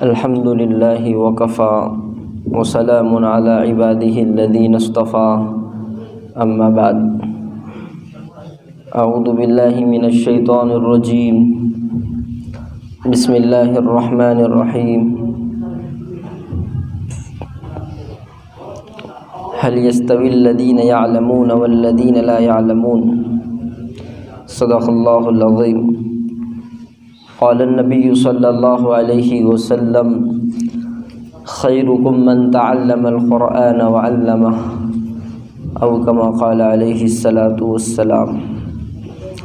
الحمد للہ وکفا وسلام علی عبادہ الذین اصطفیٰ اما بعد اعوذ باللہ من الشیطان الرجیم بسم اللہ الرحمن الرحیم هل يستوي الذين يعلمون والذين لا يعلمون صدق اللہ العظیم قال النبی صلی اللہ علیہ وسلم خیرکم من تعلم القرآن وعلمہ او کما قال علیہ الصلاۃ والسلام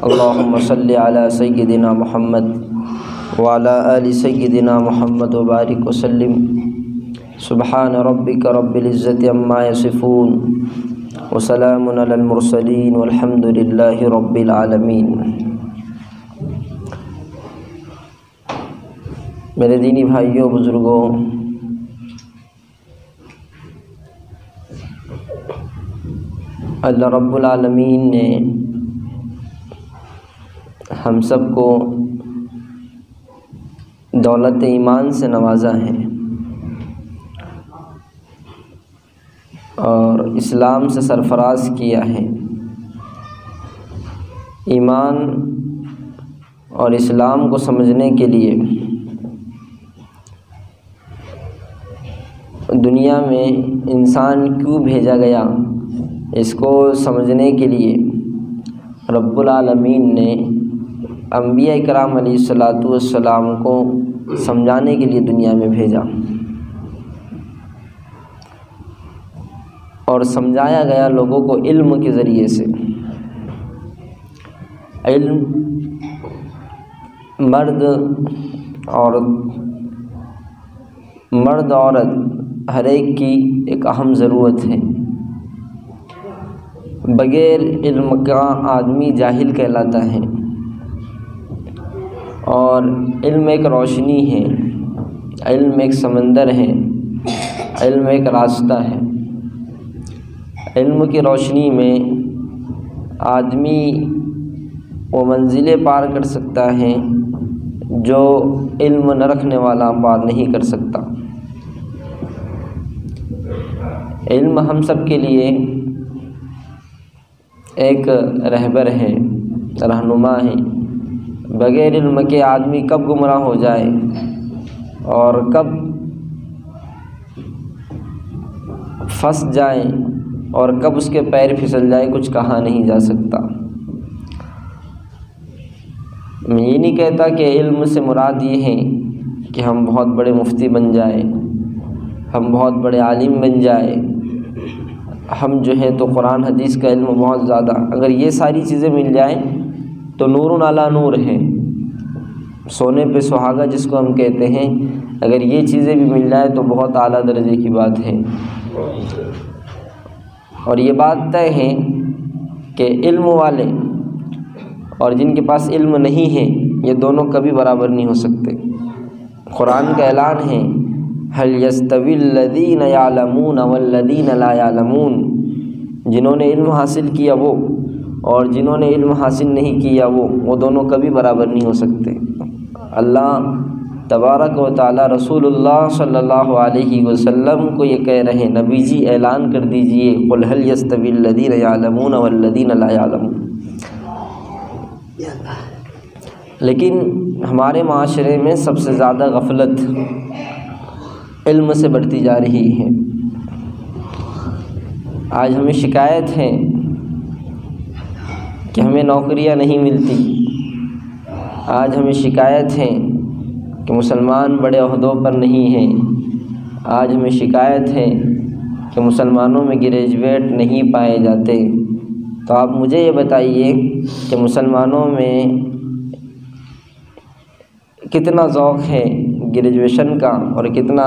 اللہم صلی علی سیدنا محمد وعلی آل سیدنا محمد وبارک وسلم سبحان ربک رب العزت عما یصفون وسلام علی المرسلین والحمد للہ رب العالمین۔ میرے دینی بھائیوں، بزرگوں، اللہ رب العالمین نے ہم سب کو دولت ایمان سے نوازا ہے اور اسلام سے سرفراز کیا ہے۔ ایمان اور اسلام کو سمجھنے کے لیے دنیا میں انسان کیوں بھیجا گیا، اس کو سمجھنے کے لیے رب العالمین نے انبیاء کرام علیہ الصلاۃ والسلام کو سمجھانے کے لیے دنیا میں بھیجا، اور سمجھایا گیا لوگوں کو علم کے ذریعے سے۔ علم مرد عورت ہر ایک کی ایک اہم ضرورت ہے۔ بغیر علم کا آدمی جاہل کہلاتا ہے، اور علم ایک روشنی ہے، علم ایک سمندر ہے، علم ایک راستہ ہے۔ علم کی روشنی میں آدمی وہ منزلیں پار کر سکتا ہے جو علم نہ رکھنے والا پار نہیں کر سکتا۔ علم ہم سب کے لیے ایک رہبر ہے، رہنما ہے۔ بغیر علم کے آدمی کب گمراہ ہو جائے اور کب پھنس جائے اور کب اس کے پیر پھسل جائے، کچھ کہا نہیں جا سکتا۔ میں یہ نہیں کہتا کہ علم سے مراد یہ ہے کہ ہم بہت بڑے مفتی بن جائیں، ہم بہت بڑے عالم بن جائیں، ہم جو ہے تو قرآن حدیث کا علم بہت زیادہ، اگر یہ ساری چیزیں مل جائیں تو نور علی نور ہے، سونے پہ سہاگا جس کو ہم کہتے ہیں، اگر یہ چیزیں بھی مل جائیں تو بہت اعلیٰ درجے کی بات ہے۔ اور یہ بات طے ہے کہ علم والے اور جن کے پاس علم نہیں ہے، یہ دونوں کبھی برابر نہیں ہو سکتے۔ قرآن کا اعلان ہے هل يستوي الذين يعلمون والذين لا يعلمون، جنہوں نے علم حاصل کیا وہ اور جنہوں نے علم حاصل نہیں کیا وہ دونوں کبھی برابر نہیں ہو سکتے۔ اللہ تبارک و تعالی رسول اللہ صلی اللہ علیہ وسلم کو یہ کہہ رہے ہیں، نبی جی اعلان کر دیجئے قل هل يستوي الذين يعلمون والذين لا يعلمون۔ لیکن ہمارے معاشرے میں سب سے زیادہ غفلت علم سے بڑھتی جا رہی ہے۔ آج ہمیں شکایت ہے کہ ہمیں نوکریاں نہیں ملتی، آج ہمیں شکایت ہے کہ مسلمان بڑے عہدوں پر نہیں ہیں، آج ہمیں شکایت ہے کہ مسلمانوں میں گریجویٹ نہیں پائے جاتے۔ تو آپ مجھے یہ بتائیے کہ مسلمانوں میں کتنا ذوق ہے گریجویشن کا اور کتنا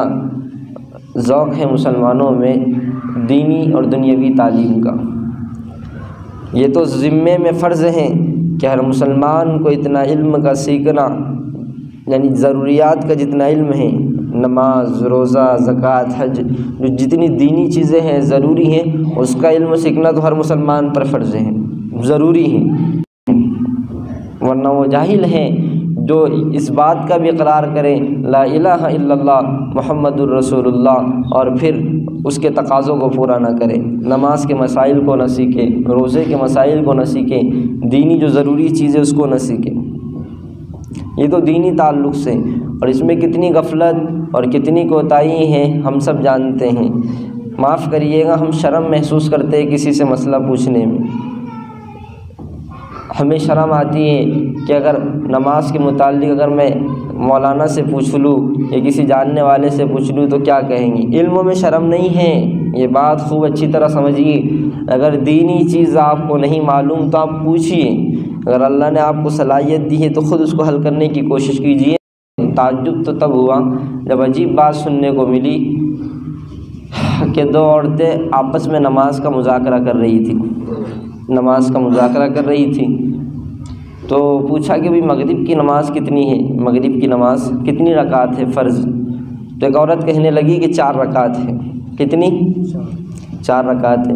ذوق ہے مسلمانوں میں دینی اور دنیاوی تعلیم کا۔ یہ تو ذمے میں فرض ہے کہ ہر مسلمان کو اتنا علم کا سیکھنا، یعنی ضروریات کا جتنا علم ہے، نماز، روزہ، زکوٰۃ، حج، جو جتنی دینی چیزیں ہیں ضروری ہیں، اس کا علم سیکھنا تو ہر مسلمان پر فرض ہے، ضروری ہے۔ ورنہ وہ جاہل ہیں جو اس بات کا بھی اقرار کریں لا الہ الا اللہ محمد الرسول اللہ، اور پھر اس کے تقاضوں کو پورا نہ کرے، نماز کے مسائل کو نہ سیکھے، روزے کے مسائل کو نہ سیکھے، دینی جو ضروری چیزیں اس کو نہ سیکھے۔ یہ تو دینی تعلق سے، اور اس میں کتنی غفلت اور کتنی کوتاہی ہیں ہم سب جانتے ہیں۔ معاف کریے گا، ہم شرم محسوس کرتے ہیں کسی سے مسئلہ پوچھنے میں، ہمیں شرم آتی ہے کہ اگر نماز کے متعلق اگر میں مولانا سے پوچھ لوں یا کسی جاننے والے سے پوچھ لوں تو کیا کہیں گے۔ علم میں شرم نہیں ہے، یہ بات خوب اچھی طرح سمجھیے۔ اگر دینی چیز آپ کو نہیں معلوم تو آپ پوچھیے، اگر اللہ نے آپ کو صلاحیت دی ہے تو خود اس کو حل کرنے کی کوشش کیجیے۔ تعجب تو تب ہوا جب عجیب بات سننے کو ملی کہ دو عورتیں آپس میں نماز کا مذاکرہ کر رہی تھی، نماز کا مذاکرہ کر رہی تھی۔ تو پوچھا کہ بھئی مغرب کی نماز کتنی ہے، مغرب کی نماز کتنی رکعت ہے فرض؟ تو ایک عورت کہنے لگی کہ 4 رکعت ہے۔ کتنی؟ 4 رکعت ہے۔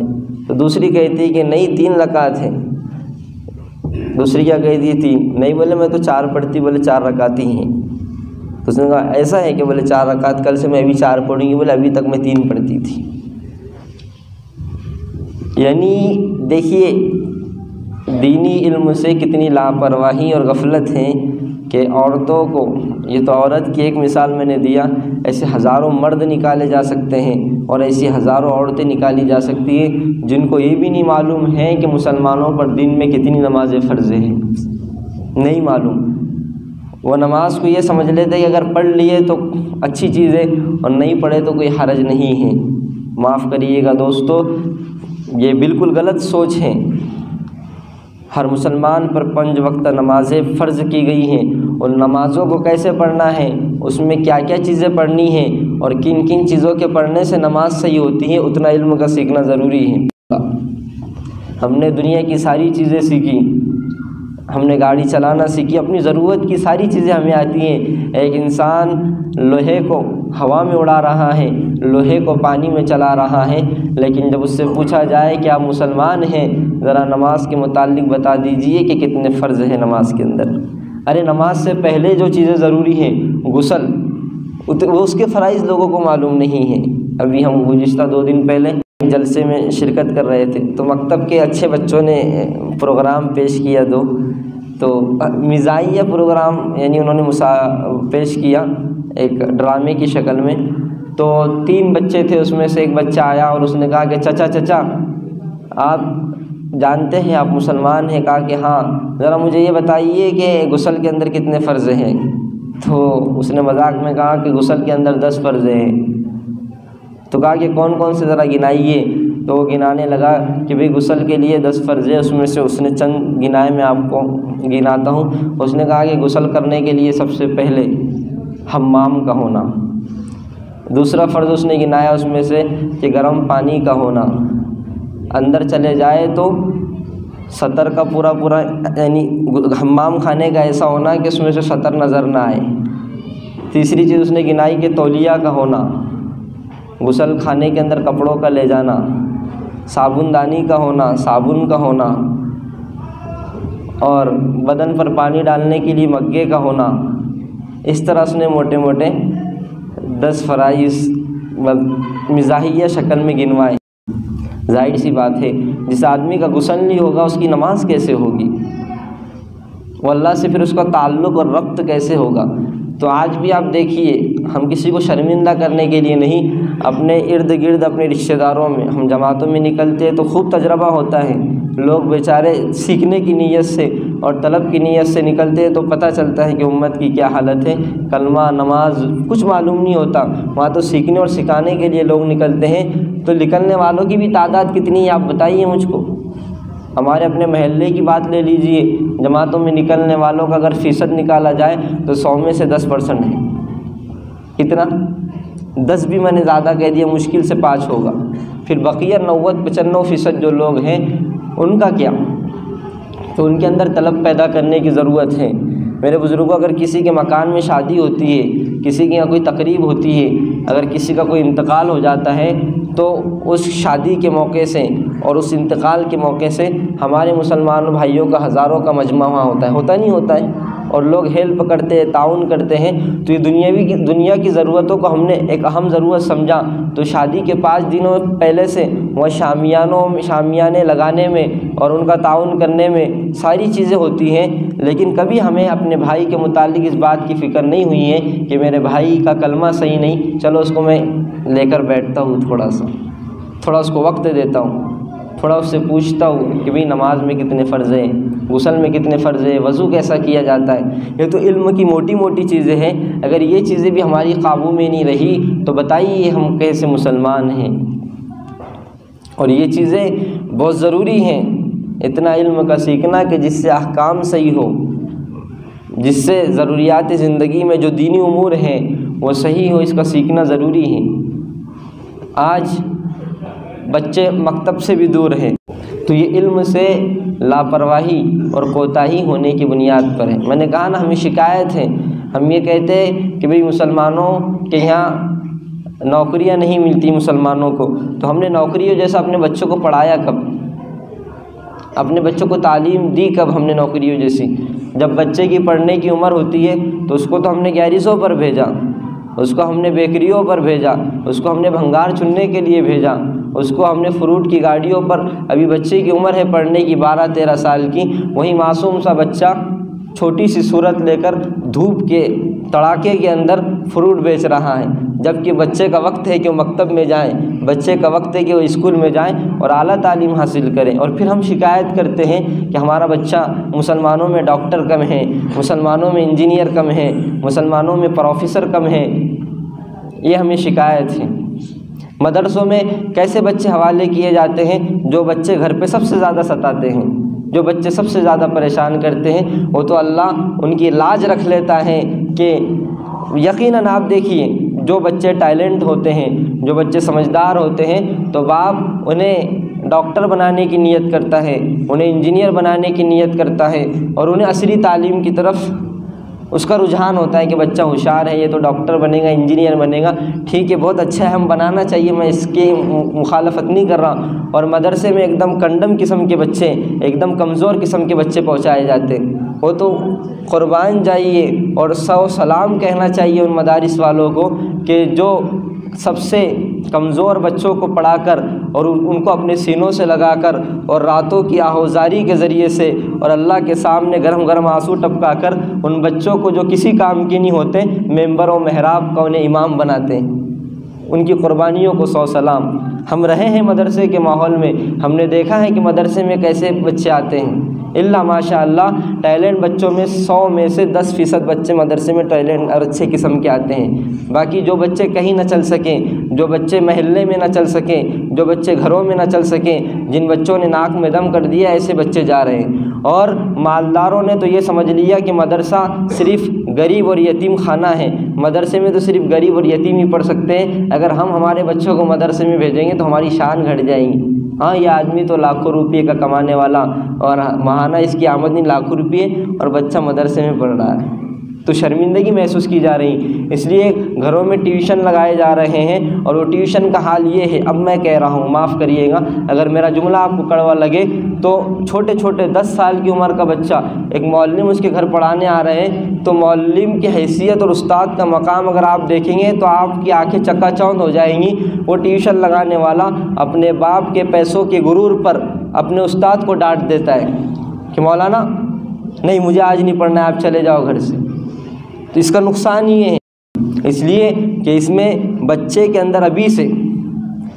تو دوسری کہتی کہ نہیں 3 رکعت ہے۔ دوسری کیا کہتی ہے؟ 3۔ نہیں بولے میں تو 4 پڑھتی، بولے 4 رکعت ہی ہیں۔ تو اس نے کہا ایسا ہے کہ بولے 4 رکعت، کل سے میں ابھی 4 پڑھوں گی، بولے ابھی تک میں 3 پڑھتی تھی۔ یعنی دیکھیے دینی علم سے کتنی لاپرواہی اور غفلت ہے کہ عورتوں کو، یہ تو عورت کی ایک مثال میں نے دیا، ایسے ہزاروں مرد نکالے جا سکتے ہیں اور ایسی ہزاروں عورتیں نکالی جا سکتی ہیں جن کو یہ بھی نہیں معلوم ہے کہ مسلمانوں پر دن میں کتنی نمازیں فرض ہیں، نہیں معلوم۔ وہ نماز کو یہ سمجھ لیتے کہ اگر پڑھ لیے تو اچھی چیز ہے اور نہیں پڑھے تو کوئی حرج نہیں ہے۔ معاف کریے گا دوستو، یہ بالکل غلط سوچ ہے۔ ہر مسلمان پر 5 وقت نمازیں فرض کی گئی ہیں، ان نمازوں کو کیسے پڑھنا ہے، اس میں کیا کیا چیزیں پڑھنی ہیں اور کن کن چیزوں کے پڑھنے سے نماز صحیح ہوتی ہے، اتنا علم کا سیکھنا ضروری ہے۔ ہم نے دنیا کی ساری چیزیں سیکھی، ہم نے گاڑی چلانا سیکھی، اپنی ضرورت کی ساری چیزیں ہمیں آتی ہیں۔ ایک انسان لوہے کو ہوا میں اڑا رہا ہے، لوہے کو پانی میں چلا رہا ہے، لیکن جب اس سے پوچھا جائے کہ آپ مسلمان ہیں، ذرا نماز کے متعلق بتا دیجئے کہ کتنے فرض ہیں نماز کے اندر۔ ارے نماز سے پہلے جو چیزیں ضروری ہیں، غسل، وہ اس کے فرائض لوگوں کو معلوم نہیں ہیں۔ ابھی ہم گزشتہ 2 دن پہلے جلسے میں شرکت کر رہے تھے تو مکتب کے اچھے بچوں نے پروگرام پیش کیا، تو مزاحیہ پروگرام، یعنی انہوں نے پیش کیا ایک ڈرامے کی شکل میں۔ تو 3 بچے تھے، اس میں سے ایک بچہ آیا اور اس نے کہا کہ چچا آپ جانتے ہیں آپ مسلمان ہیں؟ کہا کہ ہاں، ذرا مجھے یہ بتائیے کہ غسل کے اندر کتنے فرض ہیں؟ تو اس نے مذاق میں کہا کہ غسل کے اندر 10 فرض ہیں۔ تو کہا کہ کون کون سے ذرا گنائیے، تو وہ گنانے لگا کہ بھئی غسل کے لیے 10 فرض ہے، اس میں سے اس نے چند گنائے، میں آپ کو گناتا ہوں۔ اس نے کہا کہ غسل کرنے کے لیے سب سے پہلے حمام کا ہونا، دوسرا فرض اس نے گنایا اس میں سے کہ گرم پانی کا ہونا، اندر چلے جائے تو سطر کا پورا یعنی حمام خانے کا ایسا ہونا کہ اس میں سے سطر نظر نہ آئے۔ تیسری چیز اس نے گنائی کہ تولیہ کا ہونا، غسل خانے کے اندر کپڑوں کا لے جانا، صابن دانی کا ہونا، صابن کا ہونا، اور بدن پر پانی ڈالنے کے لیے مگے کا ہونا۔ اس طرح اس نے موٹے موٹے 10 فرائض مزاحیہ شکل میں گنوائے۔ ظاہر سی بات ہے جس آدمی کا غسل نہیں ہوگا اس کی نماز کیسے ہوگی، وہ اللہ سے پھر اس کا تعلق اور ربط کیسے ہوگا؟ تو آج بھی آپ دیکھیے، ہم کسی کو شرمندہ کرنے کے لیے نہیں، اپنے ارد گرد اپنے رشتہ داروں میں ہم جماعتوں میں نکلتے تو خوب تجربہ ہوتا ہے، لوگ بیچارے سیکھنے کی نیت سے اور طلب کی نیت سے نکلتے تو پتہ چلتا ہے کہ امت کی کیا حالت ہے، کلمہ نماز کچھ معلوم نہیں ہوتا، وہاں تو سیکھنے اور سکھانے کے لیے لوگ نکلتے ہیں۔ تو نکلنے والوں کی بھی تعداد کتنی ہے آپ بتائیے مجھ کو؟ ہمارے اپنے محلے کی بات لے لیجئے، جماعتوں میں نکلنے والوں کا اگر فیصد نکالا جائے تو 100 میں سے 10% ہے۔ کتنا؟ 10 بھی میں نے زیادہ کہہ دیا، مشکل سے 5 ہوگا۔ پھر بقیہ 90-95% جو لوگ ہیں ان کا کیا؟ تو ان کے اندر طلب پیدا کرنے کی ضرورت ہے۔ میرے بزرگوں، اگر کسی کے مکان میں شادی ہوتی ہے، کسی کے یہاں کوئی تقریب ہوتی ہے، اگر کسی کا کوئی انتقال ہو جاتا ہے تو اس شادی کے موقع سے اور اس انتقال کے موقع سے ہمارے مسلمان بھائیوں کا ہزاروں کا مجمع وہاں ہوتا ہے، ہوتا نہیں ہوتا ہے؟ اور لوگ ہیلپ کرتے ہیں، تعاون کرتے ہیں، تو یہ دنیا کی ضرورتوں کو ہم نے ایک اہم ضرورت سمجھا، تو شادی کے 5 دنوں پہلے سے وہ شامیانے لگانے میں اور ان کا تعاون کرنے میں ساری چیزیں ہوتی ہیں، لیکن کبھی ہمیں اپنے بھائی کے متعلق اس بات کی فکر نہیں ہوئی ہے کہ میرے بھائی کا کلمہ صحیح نہیں، چلو اس کو میں لے کر بیٹھتا ہوں، تھوڑا اس کو وقت دیتا ہوں، تھوڑا اس سے پوچھتا ہوں کہ بھئی نماز میں کتنے فرض ہیں، غسل میں کتنے فرض ہیں، وضو کیسا کیا جاتا ہے۔ یہ تو علم کی موٹی موٹی چیزیں ہیں، اگر یہ چیزیں بھی ہماری قابو میں نہیں رہی تو بتائیے ہم کیسے مسلمان ہیں۔ اور یہ چیزیں بہت ضروری ہیں، اتنا علم کا سیکھنا کہ جس سے احکام صحیح ہو، جس سے ضروریات زندگی میں جو دینی امور ہیں وہ صحیح ہو، اس کا سیکھنا ضروری ہے۔ آج بچے مکتب سے بھی دور ہیں، تو یہ علم سے لاپرواہی اور کوتاہی ہونے کی بنیاد پر ہے۔ میں نے کہا نا ہمیں شکایت ہے، ہم یہ کہتے ہیں کہ بھئی مسلمانوں کے یہاں نوکریاں نہیں ملتی مسلمانوں کو، تو ہم نے نوکریوں جیسا اپنے بچوں کو پڑھایا کب؟ اپنے بچوں کو تعلیم دی کب ہم نے نوکریوں جیسی؟ جب بچے کی پڑھنے کی عمر ہوتی ہے تو اس کو تو ہم نے گیریزوں پر بھیجا، اس کو ہم نے بیکریوں پر بھیجا، اس کو ہم نے بھنگار چننے کے لیے بھیجا، اس کو ہم نے فروٹ کی گاڑیوں پر، ابھی بچے کی عمر ہے پڑھنے کی 12-13 سال کی، وہی معصوم سا بچہ چھوٹی سی صورت لے کر دھوپ کے تڑاکے کے اندر فروٹ بیچ رہا ہے، جبکہ بچے کا وقت ہے کہ وہ مکتب میں جائیں، بچے کا وقت ہے کہ وہ اسکول میں جائیں اور اعلیٰ تعلیم حاصل کریں، اور پھر ہم شکایت کرتے ہیں کہ ہمارا بچہ، مسلمانوں میں ڈاکٹر کم ہیں، مسلمانوں میں انجینئر کم ہیں، مسلمانوں میں پروفیسر کم ہیں، یہ ہمیں شکایت ہے۔ مدرسوں میں کیسے بچے حوالے کیے جاتے ہیں؟ جو بچے گھر پہ سب سے زیادہ ستاتے ہیں، جو بچے سب سے زیادہ پریشان کرتے ہیں، وہ تو اللہ ان کی لاج رکھ لیتا ہے کہ یقیناً آپ دیکھیے جو بچے ٹیلنٹ ہوتے ہیں، جو بچے سمجھدار ہوتے ہیں، تو باپ انہیں ڈاکٹر بنانے کی نیت کرتا ہے، انہیں انجینئر بنانے کی نیت کرتا ہے، اور انہیں عصری تعلیم کی طرف اس کا رجحان ہوتا ہے کہ بچہ ہوشیار ہے، یہ تو ڈاکٹر بنے گا، انجینئر بنے گا، ٹھیک ہے بہت اچھا ہے، ہم بنانا چاہیے، میں اس کی مخالفت نہیں کر رہا، اور مدرسے میں ایک دم کنڈم قسم کے بچے، ایک دم کمزور قسم کے بچے پہنچائے جاتے ہیں، وہ تو قربان جائیے اور سلام کہنا چاہیے ان مدارس والوں کو کہ جو سب سے کمزور بچوں کو پڑھا کر اور ان کو اپنے سینوں سے لگا کر اور راتوں کی آہوزاری کے ذریعے سے اور اللہ کے سامنے گرم گرم آنسو ٹپکا کر ان بچوں کو جو کسی کام کی نہیں ہوتے ممبر و محراب کا انہیں امام بناتے ہیں، ان کی قربانیوں کو 100 سلام۔ ہم رہے ہیں مدرسے کے ماحول میں، ہم نے دیکھا ہے کہ مدرسے میں کیسے بچے آتے ہیں، اللہ ماشاء اللہ ٹیلنٹ بچوں میں 100 میں سے 10% بچے مدرسے میں ٹیلنٹ اور اچھے قسم کے آتے ہیں، باقی جو بچے کہیں نہ چل سکیں، جو بچے محلے میں نہ چل سکیں، جو بچے گھروں میں نہ چل سکیں، جن بچوں نے ناک میں دم کر دیا، ایسے بچے جا رہے ہیں۔ اور مالداروں نے تو یہ سمجھ لیا کہ مدرسہ صرف غریب اور یتیم خانہ ہے، مدرسے میں تو صرف غریب اور یتیم ہی پڑھ سکتے ہیں، اگر ہم ہمارے بچوں کو مدرسے میں بھیجیں گے تو ہماری شان گھٹ جائیں گی۔ ہاں یہ آدمی تو لاکھوں روپے کا کمانے والا اور ماہانہ اس کی آمدنی لاکھوں روپے، اور بچہ مدرسے میں پڑھ رہا ہے، تو شرمندگی محسوس کی جا رہی، اس لیے گھروں میں ٹیوشن لگائے جا رہے ہیں، اور وہ ٹیوشن کا حال یہ ہے، اب میں کہہ رہا ہوں معاف کریے گا اگر میرا جملہ آپ کو کڑوا لگے، تو چھوٹے چھوٹے 10 سال کی عمر کا بچہ، ایک معلم اس کے گھر پڑھانے آ رہے ہیں، تو معلم کی حیثیت اور استاد کا مقام اگر آپ دیکھیں گے تو آپ کی آنکھیں چکا چوندھ ہو جائیں گی۔ وہ ٹیوشن لگانے والا اپنے باپ کے پیسوں کے غرور پر اپنے استاد کو ڈانٹ دیتا ہے کہ مولانا نہیں مجھے آج نہیں پڑھنا ہے، آپ چلے جاؤ گھر سے، تو اس کا نقصان یہ ہے، اس لیے کہ اس میں بچے کے اندر ابھی سے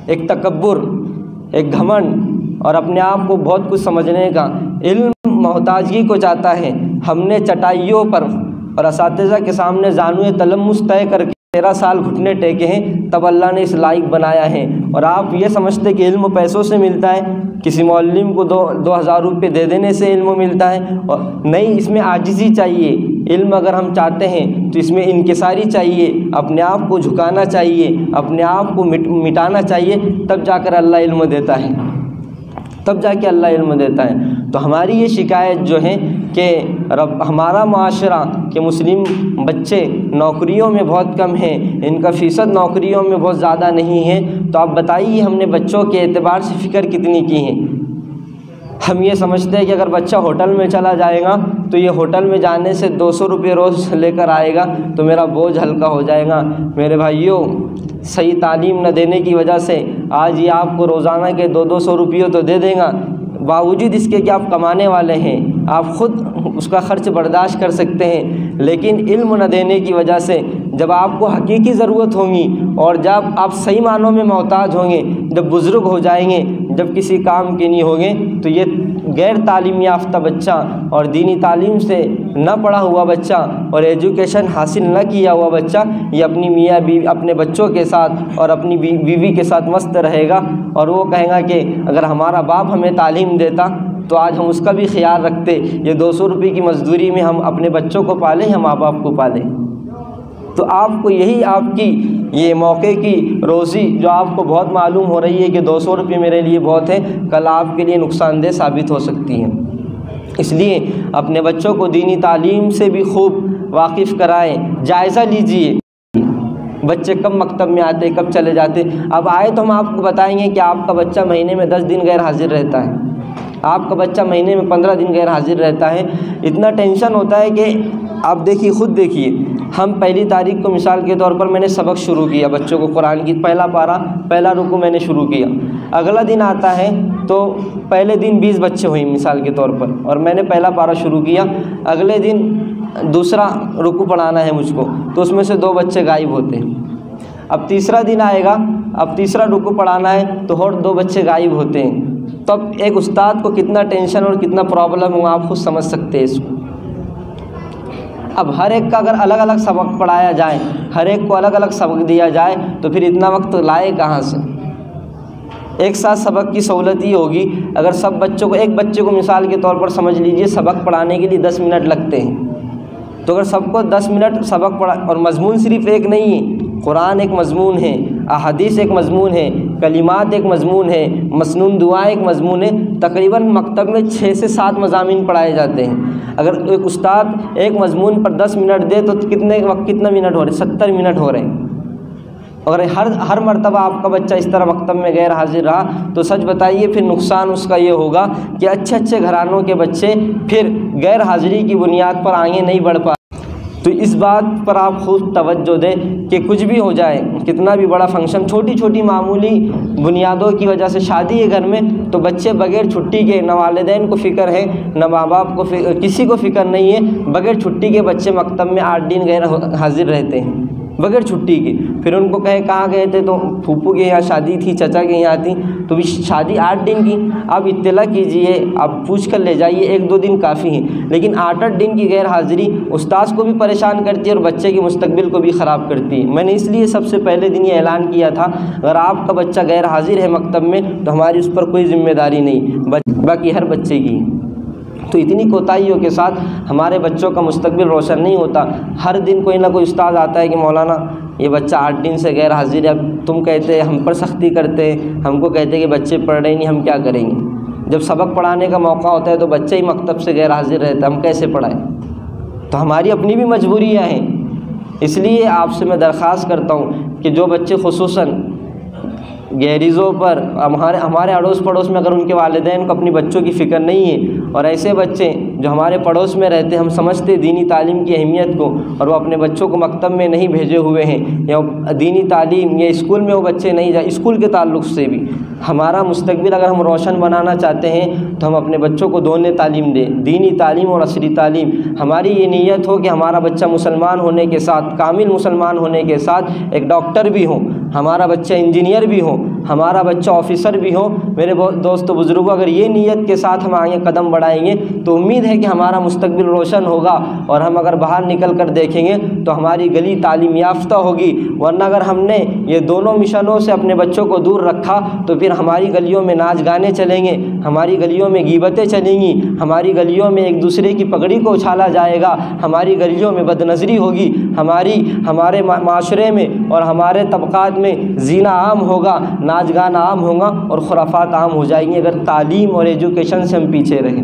ایک تکبر، ایک گھمنڈ اور اپنے آپ کو بہت کچھ سمجھنے کا علم محتاجگی کو چاہتا ہے۔ ہم نے چٹائیوں پر اور اساتذہ کے سامنے زانوئے تلمس طے کر کے 13 سال گھٹنے ٹیکے ہیں، تب اللہ نے اس لائق بنایا ہے، اور آپ یہ سمجھتے کہ علم پیسوں سے ملتا ہے، کسی معلم کو 2000 روپے دے دینے سے علم ملتا ہے، اور نہیں، اس میں عاجزی چاہیے۔ علم اگر ہم چاہتے ہیں تو اس میں انکساری چاہیے، اپنے آپ کو جھکانا چاہیے، اپنے آپ کو مٹانا چاہیے، تب جا کر اللہ علم دیتا ہے، تب جا کے اللہ علم دیتا ہے۔ تو ہماری یہ شکایت جو ہے کہ ہمارا معاشرہ کہ مسلم بچے نوکریوں میں بہت کم ہیں، ان کا فیصد نوکریوں میں بہت زیادہ نہیں ہے، تو آپ بتائیے ہم نے بچوں کے اعتبار سے فکر کتنی کی ہے؟ ہم یہ سمجھتے ہیں کہ اگر بچہ ہوٹل میں چلا جائے گا تو یہ ہوٹل میں جانے سے 200 روپے روز لے کر آئے گا تو میرا بوجھ ہلکا ہو جائے گا۔ میرے بھائیوں، صحیح تعلیم نہ دینے کی وجہ سے آج یہ آپ کو روزانہ کے 200 روپیے تو دے دے گا، باوجود اس کے کہ آپ کمانے والے ہیں، آپ خود اس کا خرچ برداشت کر سکتے ہیں، لیکن علم نہ دینے کی وجہ سے جب آپ کو حقیقی ضرورت ہوگی اور جب آپ صحیح معنوں میں محتاج ہوں گے، جب بزرگ ہو جائیں گے، جب کسی کام کے نہیں ہوں گے، تو یہ غیر تعلیم یافتہ بچہ اور دینی تعلیم سے نہ پڑھا ہوا بچہ اور ایجوکیشن حاصل نہ کیا ہوا بچہ یہ اپنی میاں بیوی اپنے بچوں کے ساتھ اور اپنی بیوی کے ساتھ مست رہے گا، اور وہ کہے گا کہ اگر ہمارا باپ ہمیں تعلیم دیتا تو آج ہم اس کا بھی خیال رکھتے، یہ 200 روپے کی مزدوری میں ہم اپنے بچوں کو پالیں یا ماں باپ کو پالیں۔ تو آپ کو یہی آپ کی یہ موقع کی روزی جو آپ کو بہت معلوم ہو رہی ہے کہ 200 روپے میرے لیے بہت ہے، کل آپ کے لیے نقصان دہ ثابت ہو سکتی ہیں۔ اس لیے اپنے بچوں کو دینی تعلیم سے بھی خوب واقف کرائیں، جائزہ لیجئے بچے کب مکتب میں آتے، کب چلے جاتے۔ اب آئے تو ہم آپ کو بتائیں گے کہ آپ کا بچہ مہینے میں 10 دن غیر حاضر رہتا ہے، آپ کا بچہ مہینے میں 15 دن غیر حاضر رہتا ہے۔ اتنا ٹینشن ہوتا ہے کہ آپ دیکھیے، خود دیکھیے، ہم پہلی تاریخ کو مثال کے طور پر میں نے سبق شروع کیا بچوں کو، قرآن کی پہلا پارہ پہلا رکوع میں نے شروع کیا، اگلا دن آتا ہے تو پہلے دن 20 بچے ہوئے مثال کے طور پر، اور میں نے پہلا پارہ شروع کیا، اگلے دن دوسرا رکوع پڑھانا ہے مجھ کو، تو اس میں سے 2 بچے غائب ہوتے ہیں۔ اب تیسرا دن آئے گا، اب تیسرا رکوع پڑھانا ہے تو اور 2 بچے غائب ہوتے ہیں۔ تو اب ایک استاد کو کتنا ٹینشن اور کتنا پرابلم ہو، آپ خود سمجھ سکتے ہیں اس کو۔ اب ہر ایک کا اگر الگ الگ سبق پڑھایا جائے، ہر ایک کو الگ الگ سبق دیا جائے تو پھر اتنا وقت لائے کہاں سے؟ ایک ساتھ سبق کی سہولت ہی ہوگی اگر سب بچوں کو، ایک بچے کو مثال کے طور پر سمجھ لیجئے سبق پڑھانے کے لیے 10 منٹ لگتے ہیں، تو اگر سب کو 10 منٹ سبق پڑھا، اور مضمون صرف ایک نہیں ہے، قرآن ایک مضمون ہے، احادیث ایک مضمون ہے، کلمات ایک مضمون ہے، مسنون دعائیں ایک مضمون ہے، تقریباً مکتب میں 6 سے 7 مضامین پڑھائے جاتے ہیں۔ اگر ایک استاد ایک مضمون پر 10 منٹ دے تو کتنے منٹ ہو رہے ہیں؟ 70 منٹ ہو رہے ہیں۔ اگر ہر مرتبہ آپ کا بچہ اس طرح مکتب میں غیر حاضر رہا تو سچ بتائیے پھر نقصان اس کا یہ ہوگا کہ اچھے اچھے گھرانوں کے بچے پھر غیر حاضری کی بنیاد پر آگے نہیں بڑھ پائے۔ تو اس بات پر آپ خوب توجہ دیں کہ کچھ بھی ہو جائے، کتنا بھی بڑا فنکشن، چھوٹی چھوٹی معمولی بنیادوں کی وجہ سے شادی ہے گھر میں، تو بچے بغیر چھٹی کے، نہ والدین کو فکر ہے نہ ماں باپ کو کسی کو فکر نہیں ہے، بغیر چھٹی کے بچے مکتب میں 8 دن غیر حاضر رہتے ہیں بغیر چھٹی کے۔ پھر ان کو کہے کہاں گئے تھے، تو پھوپھو کے یہاں شادی تھی، چچا کے یہاں تھی، تو بھی شادی 8 دن کی، آپ اطلاع کیجئے، آپ پوچھ کر لے جائیے، 1-2 دن کافی ہیں، لیکن 8 دن کی غیر حاضری استاذ کو بھی پریشان کرتی ہے اور بچے کے مستقبل کو بھی خراب کرتی ہے۔ میں نے اس لیے سب سے پہلے دن یہ اعلان کیا تھا، اگر آپ کا بچہ غیر حاضر ہے مکتب میں تو ہماری اس پر کوئی ذمہ داری نہیں، باقی ہر بچے کی۔ تو اتنی کوتاہیوں کے ساتھ ہمارے بچوں کا مستقبل روشن نہیں ہوتا۔ ہر دن کوئی نہ کوئی استاد آتا ہے کہ مولانا یہ بچہ 8 دن سے غیر حاضر ہے، اب تم کہتے ہم پر سختی کرتے، ہم کو کہتے کہ بچے پڑھ رہے نہیں، ہم کیا کریں گے؟ جب سبق پڑھانے کا موقع ہوتا ہے تو بچہ ہی مکتب سے غیر حاضر رہتا ہے، ہم کیسے پڑھائیں؟ تو ہماری اپنی بھی مجبوریاں ہیں۔ اس لیے آپ سے میں درخواست کرتا ہوں کہ جو بچے خصوصاً گیریزوں پر، ہمارے اڑوس پڑوس میں اگر ان کے والدین کو اپنی بچوں کی فکر نہیں ہے، اور ایسے بچے جو ہمارے پڑوس میں رہتے، ہم سمجھتے دینی تعلیم کی اہمیت کو، اور وہ اپنے بچوں کو مکتب میں نہیں بھیجے ہوئے ہیں، یا دینی تعلیم یا اسکول میں وہ بچے نہیں جائے، اسکول کے تعلق سے بھی ہمارا مستقبل اگر ہم روشن بنانا چاہتے ہیں تو ہم اپنے بچوں کو دونوں تعلیم دیں، دینی تعلیم اور عصری تعلیم۔ ہماری یہ نیت ہو کہ ہمارا بچہ مسلمان ہونے کے ساتھ، کامل مسلمان ہونے کے ساتھ ایک ڈاکٹر بھی ہو، ہمارا بچہ انجینئر بھی ہو، ہمارا بچہ آفیسر بھی ہو۔ میرے دوستو بزرگوں، اگر یہ نیت کے ساتھ ہم آگے قدم بڑھائیں گے تو امید ہے کہ ہمارا مستقبل روشن ہوگا، اور ہم اگر باہر نکل کر دیکھیں گے تو ہماری گلی تعلیم یافتہ ہوگی۔ ورنہ اگر ہم نے یہ دونوں مشنوں سے اپنے بچوں کو دور رکھا تو پھر ہماری گلیوں میں ناچ گانے چلیں گے، ہماری گلیوں میں غیبتیں چلیں گی، ہماری گلیوں میں ایک دوسرے کی پگڑی کو اچھالا جائے گا، ہماری گلیوں میں بدنظری ہوگی، ہمارے معاشرے میں اور ہمارے طبقات میں زنا عام ہوگا، ناچ گانا عام ہوگا، اور خرافات عام ہو جائیں گی اگر تعلیم اور ایجوکیشن سے ہم پیچھے رہیں۔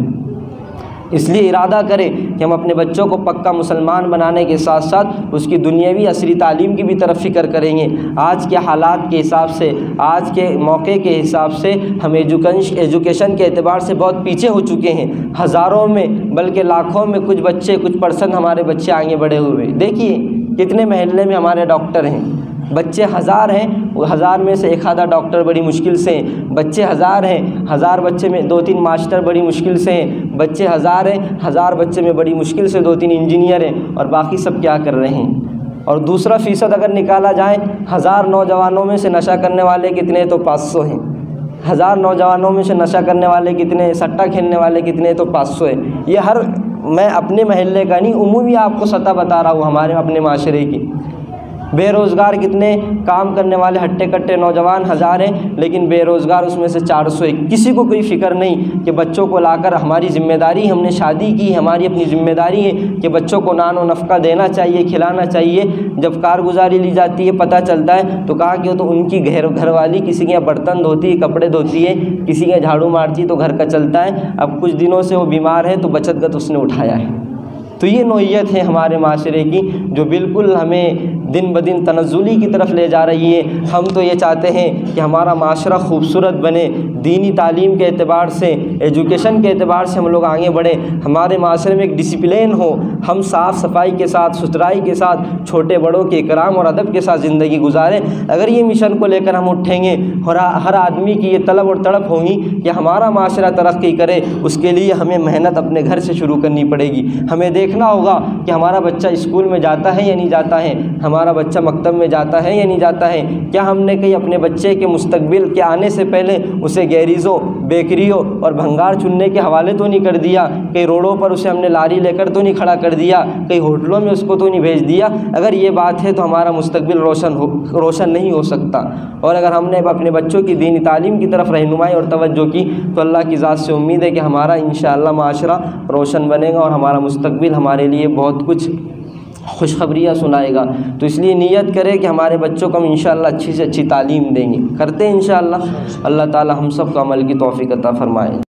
اس لیے ارادہ کریں کہ ہم اپنے بچوں کو پکا مسلمان بنانے کے ساتھ ساتھ اس کی دنیاوی عصری تعلیم کی بھی طرف فکر کریں گے۔ آج کے حالات کے حساب سے، آج کے موقع کے حساب سے ہم ایجوکیشن کے اعتبار سے بہت پیچھے ہو چکے ہیں۔ ہزاروں میں بلکہ لاکھوں میں کچھ بچے، کچھ پرسنٹ ہمارے بچے آگے بڑھے ہوئے۔ دیکھیے کتنے محلے میں ہمارے ڈاکٹر ہیں، بچے 1000 ہیں، وہ 1000 میں سے ایک آدھا ڈاکٹر بڑی مشکل سے ہیں۔ بچے 1000 ہیں، 1000 بچے میں 2-3 ماسٹر بڑی مشکل سے ہیں۔ بچے 1000 ہیں، 1000 بچے میں بڑی مشکل سے 2-3 انجینئر ہیں، اور باقی سب کیا کر رہے ہیں؟ اور دوسرا فیصد اگر نکالا جائے، 1000 نوجوانوں میں سے نشہ کرنے والے کتنے؟ تو 500 ہیں۔ 1000 نوجوانوں میں سے نشہ کرنے والے کتنے؟ سٹہ کھیلنے والے کتنے؟ تو 500 ہیں۔ یہ میں اپنے محلے کا نہیں، عمومی آپ کو سطح بتا رہا ہوں ہمارے اپنے معاشرے کی۔ بے روزگار کتنے؟ کام کرنے والے ہٹے کٹے نوجوان 1000 ہیں، لیکن بے روزگار اس میں سے 400 ہیں۔ کسی کو کوئی فکر نہیں کہ بچوں کو لا کر، ہماری ذمہ داری، ہم نے شادی کی، ہماری اپنی ذمہ داری ہے کہ بچوں کو نان و نفقہ دینا چاہیے، کھلانا چاہیے۔ جب کارگزاری لی جاتی ہے، پتہ چلتا ہے تو کہا کہ تو ان کی گھر والی کسی کے برتن دھوتی ہے، کپڑے دھوتی ہے، کسی کے جھاڑو مارتی ہے، تو گھر کا چلتا ہے۔ اب کچھ دنوں سے وہ بیمار ہے تو بچت گت اس نے اٹھایا ہے۔ تو یہ نوعیت ہے ہمارے معاشرے کی جو بالکل ہمیں دن بدن تنزلی کی طرف لے جا رہی ہے۔ ہم تو یہ چاہتے ہیں کہ ہمارا معاشرہ خوبصورت بنے، دینی تعلیم کے اعتبار سے، ایجوکیشن کے اعتبار سے ہم لوگ آگے بڑھیں، ہمارے معاشرے میں ایک ڈسپلن ہو، ہم صاف صفائی کے ساتھ، ستھرائی کے ساتھ، چھوٹے بڑوں کے اکرام اور ادب کے ساتھ زندگی گزاریں۔ اگر یہ مشن کو لے کر ہم اٹھیں گے، اور ہر آدمی کی یہ طلب اور تڑپ ہوگی کہ ہمارا معاشرہ ترقی کرے، اس کے لیے ہمیں محنت اپنے گھر سے شروع کرنی پڑے گی۔ ہمیں دیکھنا ہوگا کہ ہمارا بچہ اسکول میں جاتا ہے یا نہیں جاتا ہے، ہمارا بچہ مکتب میں جاتا ہے یا نہیں جاتا ہے، کیا ہم نے کہیں اپنے بچے کے مستقبل کے آنے سے پہلے اسے گیریزوں، بیکریوں اور بھنگار چننے کے حوالے تو نہیں کر دیا، کہیں روڈوں پر اسے ہم نے لاری لے کر تو نہیں کھڑا کر دیا، کہیں ہوٹلوں میں اس کو تو نہیں بھیج دیا؟ اگر یہ بات ہے تو ہمارا مستقبل روشن نہیں ہو سکتا۔ اور اگر ہم نے اپنے بچوں کی دینی تعلیم کی طرف رہنمائی اور توجہ کی تو اللہ کی ذات سے امید ہے کہ ہمارا انشاءاللہ معاشرہ روشن بنے گا، اور ہمارا مستقبل ہمارے لیے بہت کچھ خوشخبریاں سنائے گا۔ تو اس لیے نیت کرے کہ ہمارے بچوں کو ہم انشاءاللہ اچھی سے اچھی تعلیم دیں گے، کرتے ہیں انشاءاللہ۔ اللہ تعالی ہم سب کو عمل کی توفیق عطا فرمائے۔